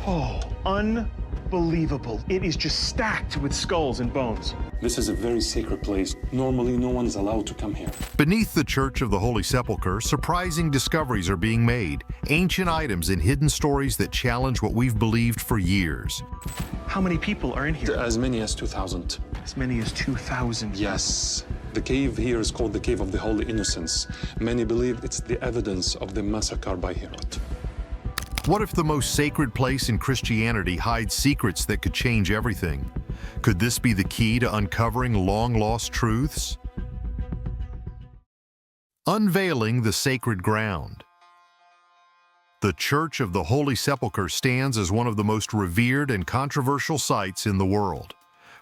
Oh, unbelievable. It is just stacked with skulls and bones. This is a very sacred place. Normally, no one is allowed to come here. Beneath the Church of the Holy Sepulchre, surprising discoveries are being made. Ancient items and hidden stories that challenge what we've believed for years. How many people are in here? As many as 2,000. As many as 2,000. Yes. The cave here is called the Cave of the Holy Innocents. Many believe it's the evidence of the massacre by Herod. What if the most sacred place in Christianity hides secrets that could change everything? Could this be the key to uncovering long-lost truths? Unveiling the sacred ground. The Church of the Holy Sepulchre stands as one of the most revered and controversial sites in the world.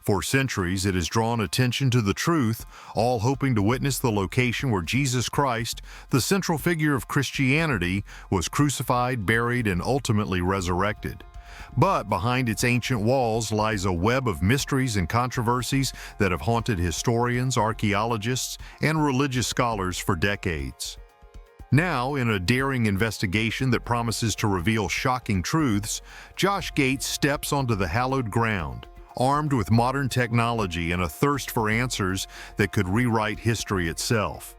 For centuries, it has drawn attention to the truth, all hoping to witness the location where Jesus Christ, the central figure of Christianity, was crucified, buried, and ultimately resurrected. But behind its ancient walls lies a web of mysteries and controversies that have haunted historians, archaeologists, and religious scholars for decades. Now, in a daring investigation that promises to reveal shocking truths, Josh Gates steps onto the hallowed ground, armed with modern technology and a thirst for answers that could rewrite history itself.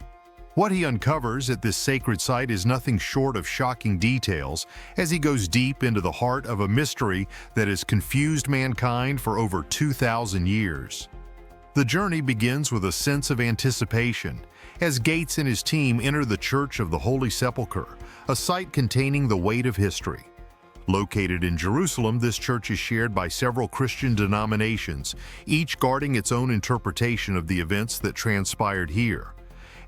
What he uncovers at this sacred site is nothing short of shocking details as he goes deep into the heart of a mystery that has confused mankind for over 2,000 years. The journey begins with a sense of anticipation as Gates and his team enter the Church of the Holy Sepulchre, a site containing the weight of history. Located in Jerusalem, this church is shared by several Christian denominations, each guarding its own interpretation of the events that transpired here.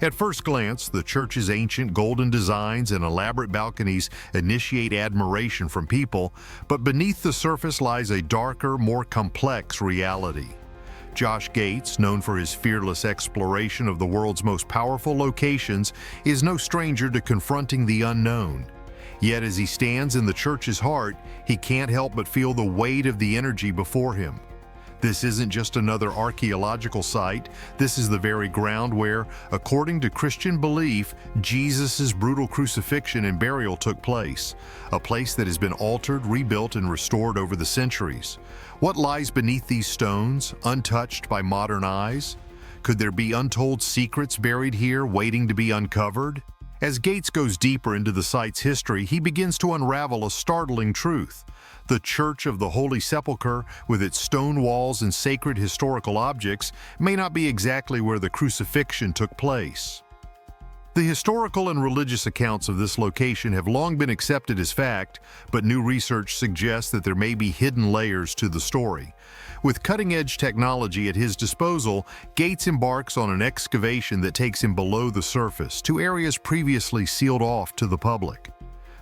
At first glance, the church's ancient golden designs and elaborate balconies initiate admiration from people, but beneath the surface lies a darker, more complex reality. Josh Gates, known for his fearless exploration of the world's most powerful locations, is no stranger to confronting the unknown. Yet as he stands in the church's heart, he can't help but feel the weight of the energy before him. This isn't just another archaeological site, this is the very ground where, according to Christian belief, Jesus' brutal crucifixion and burial took place, a place that has been altered, rebuilt, and restored over the centuries. What lies beneath these stones, untouched by modern eyes? Could there be untold secrets buried here waiting to be uncovered? As Gates goes deeper into the site's history, he begins to unravel a startling truth. The Church of the Holy Sepulchre, with its stone walls and sacred historical objects, may not be exactly where the crucifixion took place. The historical and religious accounts of this location have long been accepted as fact, but new research suggests that there may be hidden layers to the story. With cutting-edge technology at his disposal, Gates embarks on an excavation that takes him below the surface to areas previously sealed off to the public.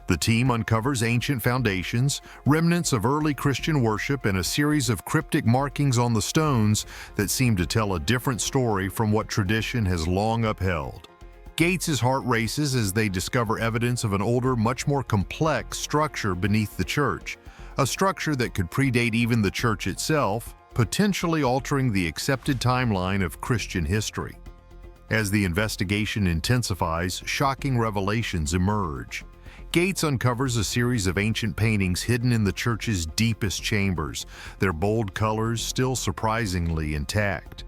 The team uncovers ancient foundations, remnants of early Christian worship, and a series of cryptic markings on the stones that seem to tell a different story from what tradition has long upheld. Gates' heart races as they discover evidence of an older, much more complex structure beneath the church, a structure that could predate even the church itself, potentially altering the accepted timeline of Christian history. As the investigation intensifies, shocking revelations emerge. Gates uncovers a series of ancient paintings hidden in the church's deepest chambers, their bold colors still surprisingly intact.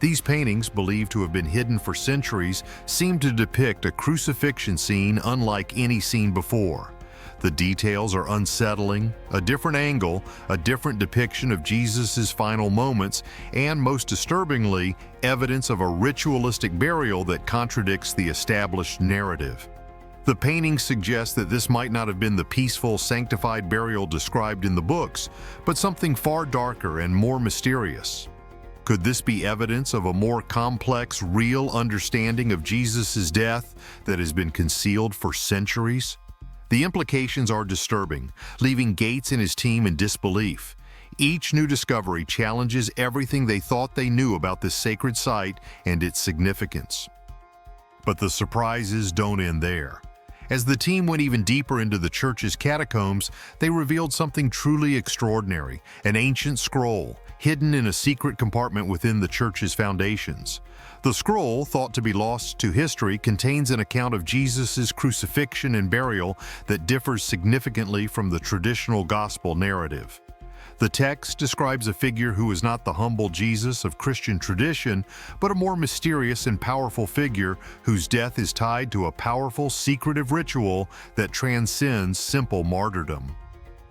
These paintings, believed to have been hidden for centuries, seem to depict a crucifixion scene unlike any seen before. The details are unsettling, a different angle, a different depiction of Jesus' final moments, and most disturbingly, evidence of a ritualistic burial that contradicts the established narrative. The paintings suggest that this might not have been the peaceful, sanctified burial described in the books, but something far darker and more mysterious. Could this be evidence of a more complex, real understanding of Jesus' death that has been concealed for centuries? The implications are disturbing, leaving Gates and his team in disbelief. Each new discovery challenges everything they thought they knew about this sacred site and its significance. But the surprises don't end there. As the team went even deeper into the church's catacombs, they revealed something truly extraordinary, an ancient scroll, hidden in a secret compartment within the church's foundations. The scroll, thought to be lost to history, contains an account of Jesus' crucifixion and burial that differs significantly from the traditional gospel narrative. The text describes a figure who is not the humble Jesus of Christian tradition, but a more mysterious and powerful figure whose death is tied to a powerful, secretive ritual that transcends simple martyrdom.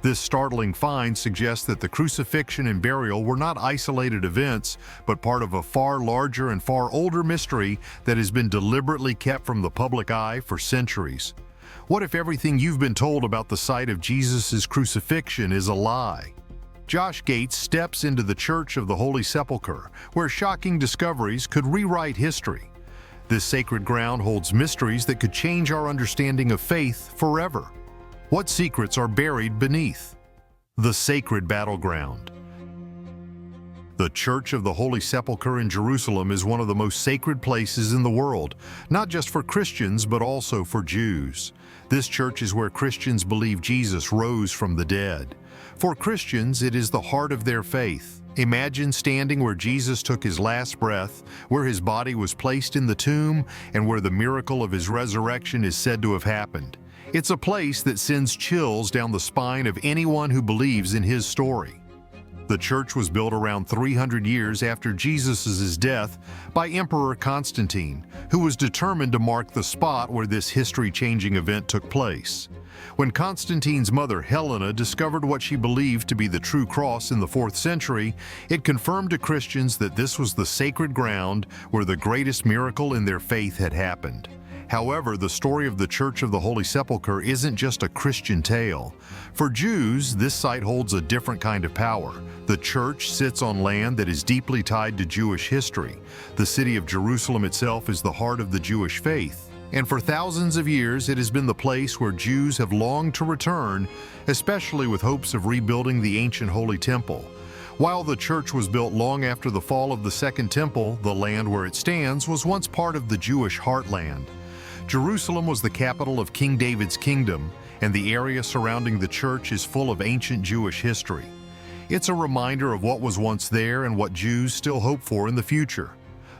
This startling find suggests that the crucifixion and burial were not isolated events, but part of a far larger and far older mystery that has been deliberately kept from the public eye for centuries. What if everything you've been told about the site of Jesus' crucifixion is a lie? Josh Gates steps into the Church of the Holy Sepulchre, where shocking discoveries could rewrite history. This sacred ground holds mysteries that could change our understanding of faith forever. What secrets are buried beneath? The sacred battleground. The Church of the Holy Sepulchre in Jerusalem is one of the most sacred places in the world, not just for Christians but also for Jews. This church is where Christians believe Jesus rose from the dead. For Christians, it is the heart of their faith. Imagine standing where Jesus took his last breath, where his body was placed in the tomb, and where the miracle of his resurrection is said to have happened. It's a place that sends chills down the spine of anyone who believes in his story. The church was built around 300 years after Jesus' death by Emperor Constantine, who was determined to mark the spot where this history-changing event took place. When Constantine's mother Helena discovered what she believed to be the true cross in the 4th century, it confirmed to Christians that this was the sacred ground where the greatest miracle in their faith had happened. However, the story of the Church of the Holy Sepulchre isn't just a Christian tale. For Jews, this site holds a different kind of power. The church sits on land that is deeply tied to Jewish history. The city of Jerusalem itself is the heart of the Jewish faith. And for thousands of years, it has been the place where Jews have longed to return, especially with hopes of rebuilding the ancient Holy Temple. While the church was built long after the fall of the Second Temple, the land where it stands was once part of the Jewish heartland. Jerusalem was the capital of King David's kingdom, and the area surrounding the church is full of ancient Jewish history. It's a reminder of what was once there and what Jews still hope for in the future.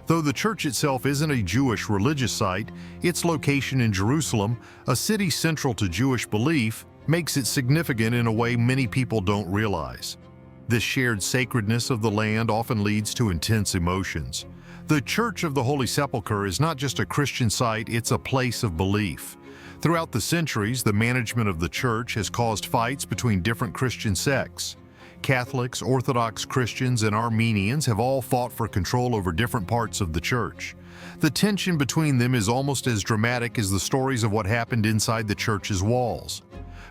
Though the church itself isn't a Jewish religious site, its location in Jerusalem, a city central to Jewish belief, makes it significant in a way many people don't realize. This shared sacredness of the land often leads to intense emotions. The Church of the Holy Sepulchre is not just a Christian site, it's a place of belief. Throughout the centuries, the management of the church has caused fights between different Christian sects. Catholics, Orthodox Christians, and Armenians have all fought for control over different parts of the church. The tension between them is almost as dramatic as the stories of what happened inside the church's walls.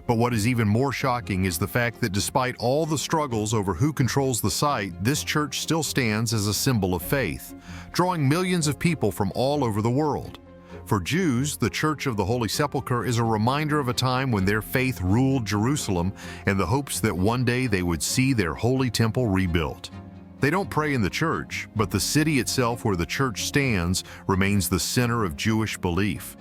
But what is even more shocking is the fact that despite all the struggles over who controls the site, this church still stands as a symbol of faith, drawing millions of people from all over the world. For Jews, the Church of the Holy Sepulchre is a reminder of a time when their faith ruled Jerusalem and the hopes that one day they would see their holy temple rebuilt. They don't pray in the church, but the city itself where the church stands remains the center of Jewish belief.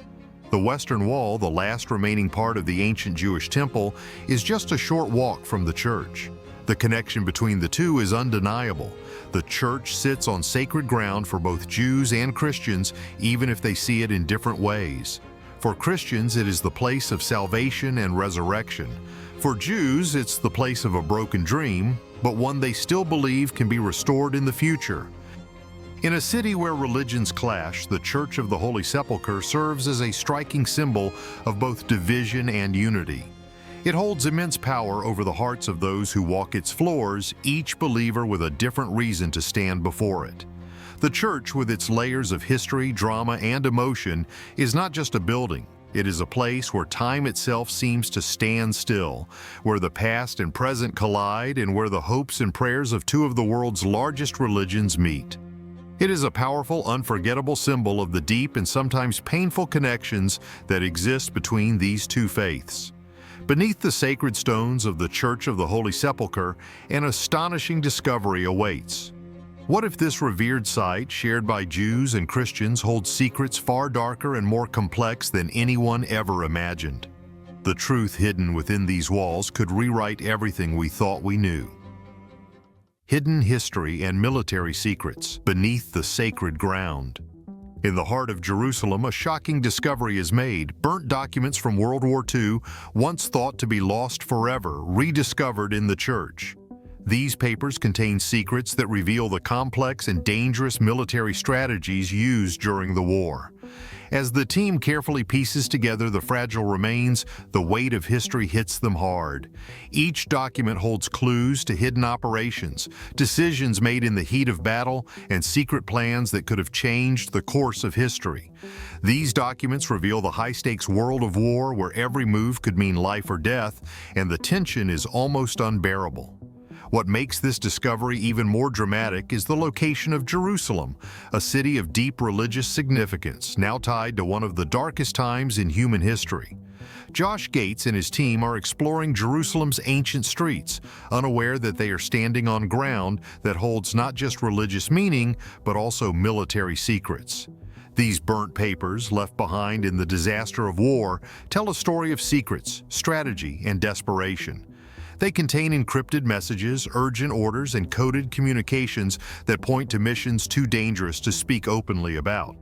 The Western Wall, the last remaining part of the ancient Jewish temple, is just a short walk from the church. The connection between the two is undeniable. The church sits on sacred ground for both Jews and Christians, even if they see it in different ways. For Christians, it is the place of salvation and resurrection. For Jews, it's the place of a broken dream, but one they still believe can be restored in the future. In a city where religions clash, the Church of the Holy Sepulchre serves as a striking symbol of both division and unity. It holds immense power over the hearts of those who walk its floors, each believer with a different reason to stand before it. The church, with its layers of history, drama, and emotion, is not just a building. It is a place where time itself seems to stand still, where the past and present collide, and where the hopes and prayers of two of the world's largest religions meet. It is a powerful, unforgettable symbol of the deep and sometimes painful connections that exist between these two faiths. Beneath the sacred stones of the Church of the Holy Sepulchre, an astonishing discovery awaits. What if this revered site, shared by Jews and Christians, holds secrets far darker and more complex than anyone ever imagined? The truth hidden within these walls could rewrite everything we thought we knew. Hidden history and military secrets beneath the sacred ground. In the heart of Jerusalem, a shocking discovery is made. Burnt documents from World War II, once thought to be lost forever, rediscovered in the church. These papers contain secrets that reveal the complex and dangerous military strategies used during the war. As the team carefully pieces together the fragile remains, the weight of history hits them hard. Each document holds clues to hidden operations, decisions made in the heat of battle, and secret plans that could have changed the course of history. These documents reveal the high-stakes world of war where every move could mean life or death, and the tension is almost unbearable. What makes this discovery even more dramatic is the location of Jerusalem, a city of deep religious significance, now tied to one of the darkest times in human history. Josh Gates and his team are exploring Jerusalem's ancient streets, unaware that they are standing on ground that holds not just religious meaning, but also military secrets. These burnt papers, left behind in the disaster of war, tell a story of secrets, strategy, and desperation. They contain encrypted messages, urgent orders, and coded communications that point to missions too dangerous to speak openly about.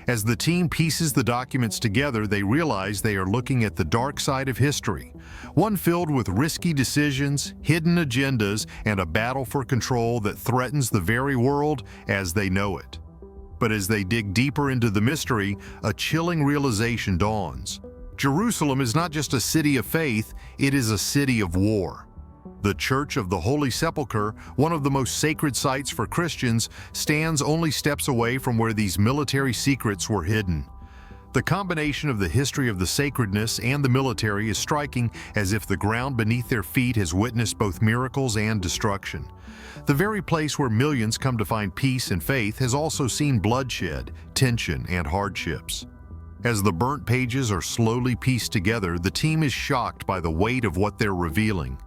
As the team pieces the documents together, they realize they are looking at the dark side of history, one filled with risky decisions, hidden agendas, and a battle for control that threatens the very world as they know it. But as they dig deeper into the mystery, a chilling realization dawns. Jerusalem is not just a city of faith, it is a city of war. The Church of the Holy Sepulchre, one of the most sacred sites for Christians, stands only steps away from where these military secrets were hidden. The combination of the history of the sacredness and the military is striking, as if the ground beneath their feet has witnessed both miracles and destruction. The very place where millions come to find peace and faith has also seen bloodshed, tension, and hardships. As the burnt pages are slowly pieced together, the team is shocked by the weight of what they're revealing.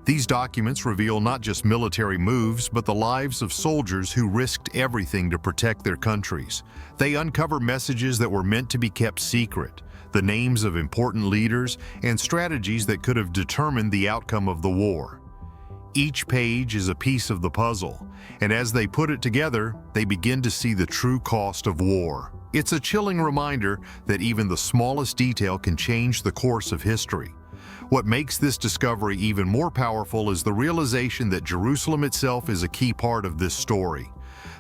These documents reveal not just military moves, but the lives of soldiers who risked everything to protect their countries. They uncover messages that were meant to be kept secret, the names of important leaders, and strategies that could have determined the outcome of the war. Each page is a piece of the puzzle, and as they put it together, they begin to see the true cost of war. It's a chilling reminder that even the smallest detail can change the course of history. What makes this discovery even more powerful is the realization that Jerusalem itself is a key part of this story.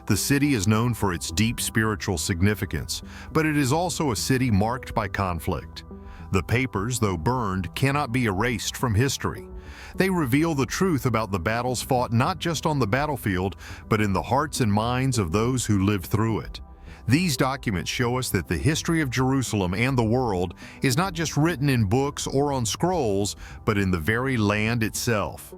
The city is known for its deep spiritual significance, but it is also a city marked by conflict. The papers, though burned, cannot be erased from history. They reveal the truth about the battles fought not just on the battlefield, but in the hearts and minds of those who lived through it. These documents show us that the history of Jerusalem and the world is not just written in books or on scrolls, but in the very land itself.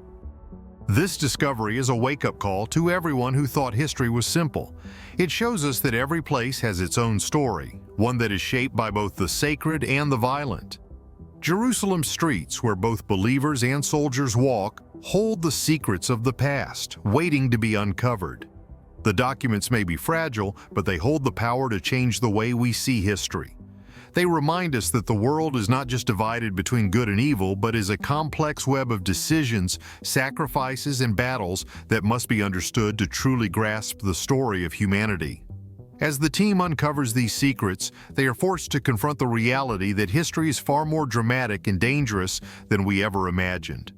This discovery is a wake-up call to everyone who thought history was simple. It shows us that every place has its own story, one that is shaped by both the sacred and the violent. Jerusalem's streets, where both believers and soldiers walk, hold the secrets of the past, waiting to be uncovered. The documents may be fragile, but they hold the power to change the way we see history. They remind us that the world is not just divided between good and evil, but is a complex web of decisions, sacrifices, and battles that must be understood to truly grasp the story of humanity. As the team uncovers these secrets, they are forced to confront the reality that history is far more dramatic and dangerous than we ever imagined.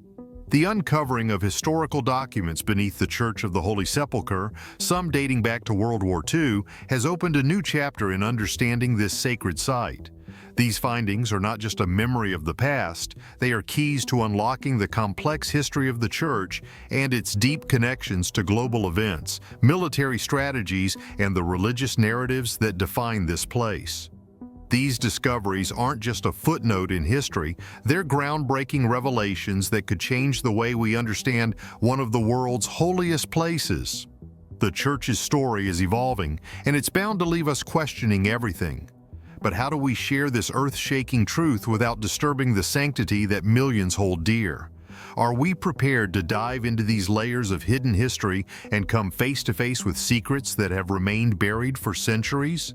The uncovering of historical documents beneath the Church of the Holy Sepulchre, some dating back to World War II, has opened a new chapter in understanding this sacred site. These findings are not just a memory of the past, they are keys to unlocking the complex history of the Church and its deep connections to global events, military strategies, and the religious narratives that define this place. These discoveries aren't just a footnote in history, they're groundbreaking revelations that could change the way we understand one of the world's holiest places. The Church's story is evolving, and it's bound to leave us questioning everything. But how do we share this earth-shaking truth without disturbing the sanctity that millions hold dear? Are we prepared to dive into these layers of hidden history and come face to face with secrets that have remained buried for centuries?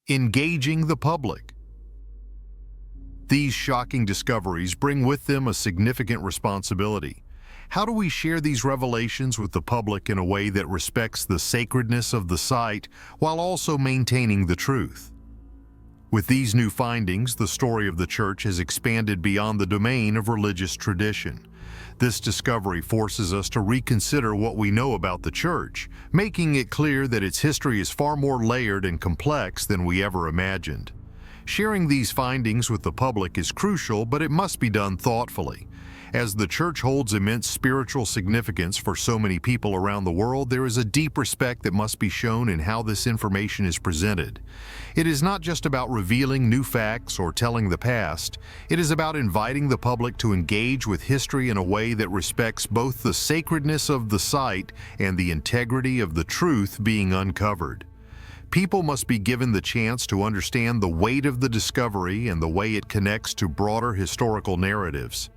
Engaging the public. These shocking discoveries bring with them a significant responsibility. How do we share these revelations with the public in a way that respects the sacredness of the site while also maintaining the truth? With these new findings, the story of the Church has expanded beyond the domain of religious tradition. This discovery forces us to reconsider what we know about the Church, making it clear that its history is far more layered and complex than we ever imagined. Sharing these findings with the public is crucial, but it must be done thoughtfully. As the Church holds immense spiritual significance for so many people around the world, there is a deep respect that must be shown in how this information is presented. It is not just about revealing new facts or telling the past. It is about inviting the public to engage with history in a way that respects both the sacredness of the site and the integrity of the truth being uncovered. People must be given the chance to understand the weight of the discovery and the way it connects to broader historical narratives.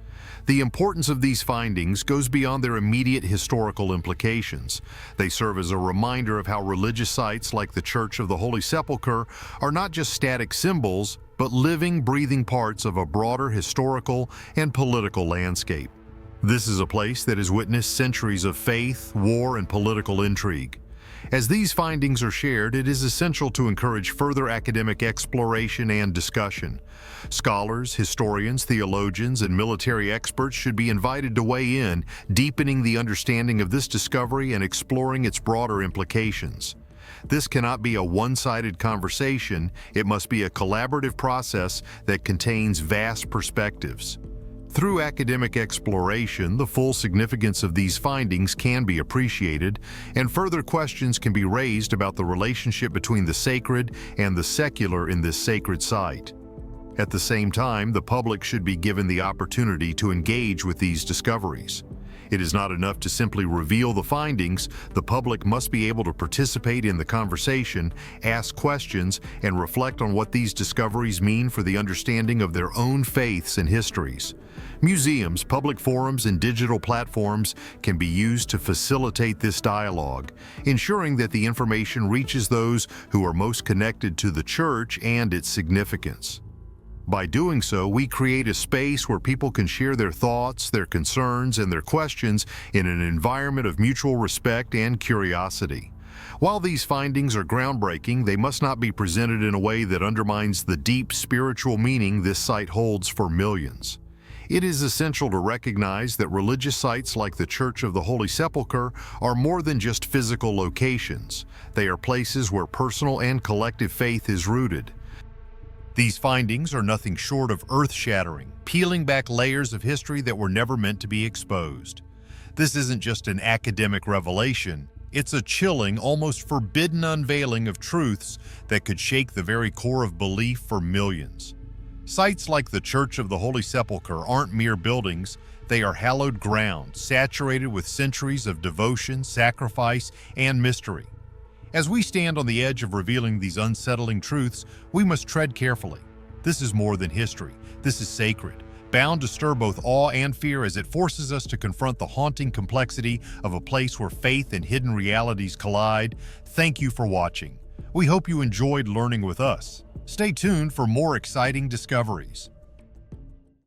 The importance of these findings goes beyond their immediate historical implications. They serve as a reminder of how religious sites like the Church of the Holy Sepulchre are not just static symbols, but living, breathing parts of a broader historical and political landscape. This is a place that has witnessed centuries of faith, war, and political intrigue. As these findings are shared, it is essential to encourage further academic exploration and discussion. Scholars, historians, theologians, and military experts should be invited to weigh in, deepening the understanding of this discovery and exploring its broader implications. This cannot be a one-sided conversation. It must be a collaborative process that contains vast perspectives. Through academic exploration, the full significance of these findings can be appreciated, and further questions can be raised about the relationship between the sacred and the secular in this sacred site. At the same time, the public should be given the opportunity to engage with these discoveries. It is not enough to simply reveal the findings. The public must be able to participate in the conversation, ask questions, and reflect on what these discoveries mean for the understanding of their own faiths and histories. Museums, public forums, and digital platforms can be used to facilitate this dialogue, ensuring that the information reaches those who are most connected to the Church and its significance. By doing so, we create a space where people can share their thoughts, their concerns, and their questions in an environment of mutual respect and curiosity. While these findings are groundbreaking, they must not be presented in a way that undermines the deep spiritual meaning this site holds for millions. It is essential to recognize that religious sites like the Church of the Holy Sepulchre are more than just physical locations. They are places where personal and collective faith is rooted. These findings are nothing short of earth-shattering, peeling back layers of history that were never meant to be exposed. This isn't just an academic revelation. It's a chilling, almost forbidden unveiling of truths that could shake the very core of belief for millions. Sites like the Church of the Holy Sepulchre aren't mere buildings. They are hallowed ground, saturated with centuries of devotion, sacrifice, and mystery. As we stand on the edge of revealing these unsettling truths, we must tread carefully. This is more than history. This is sacred, bound to stir both awe and fear as it forces us to confront the haunting complexity of a place where faith and hidden realities collide. Thank you for watching. We hope you enjoyed learning with us. Stay tuned for more exciting discoveries.